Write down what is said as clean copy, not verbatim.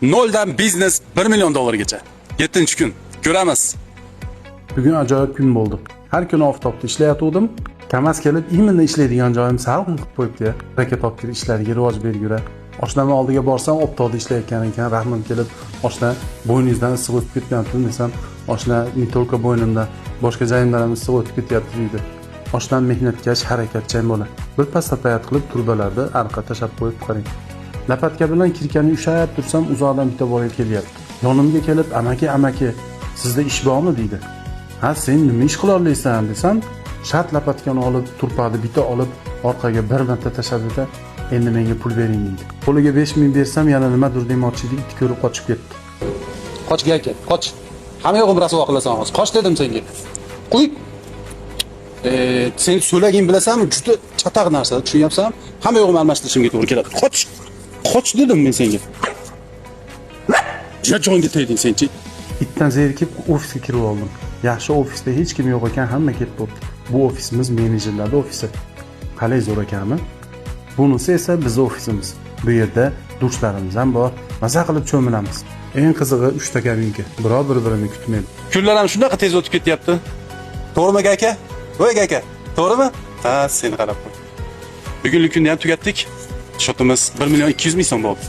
Noldan biznes 1 million dollargacha. 7-kun. Ko'ramiz. Bugun ajoyib kun bo'ldi. Har kuni oftobda ishlayotgandim. Kamaz kelib, imminda ishlaydigan joyim salqin qilib qo'yibdi. Haraka topkir ishlariga rivoj bergura. Oshnam oldiga borsam, optoqda ishlayotgan ekan, rahmim kelib, oshna bo'yningizdan issiq o'tib ketyapti desam, oshna не только bo'ynimda, boshqa joyimdan ham issiq o'tib ketyapti deydi. Oshna mehnatkash, harakatchan bola. Bir pastapayat qilib turbalarni arqa tashab qo'yib qarang. Lapatka bilan kirkani ushab tursam, uzoqdan bitta bola kelyapti. Yonimga kelib, amaki, sizda ish bormi deydi. Ha, sen nima ish qila olaysan desam, shart lapatkani olib, turpani bitta olib, orqaga bir marta tashladi-da, endi menga pul bering deydi. Qo'liga 5000 bersam, yana nimadir demoqchiydi, it ko'rib qochib ketdi. Qoch aka, qoch. Hamma yo'g'im rasuvo qilasan hozir. Qoch dedim senga. Qo'y. Sen so'laging bilasanmi? Juda chataq narsa, tushunyapsan? Hamma yo'g'im almashtirishimga to'g'ri keladi. Qoch. Qoch dedim men senga. Ja joyga tegding senchi. Itdan zerikib ofisga kirib oldim. Yaxshi ofisda hech kim yo'q ekan, hamma ketib bo'ldi. Bu ofisimiz menejerlarning ofisi. Qalay zo'r ekanmi? Bunisi esa bizning ofisimiz. Bu yerda dushlarimiz ham bor. Maza qilib cho'milamiz. Eng qizig'i 3 ta kabinka. Birov bir-birini kutmaydi. Kunlar ham shunaqa tez o'tib ketyapti. To'g'rimi aka? Voy aka, to'g'rimi? Ha, seni qarab qo'y. Bugunlik kunni ham tugatdik. Shotimiz 1 million 200 ming so'm bo'ldi.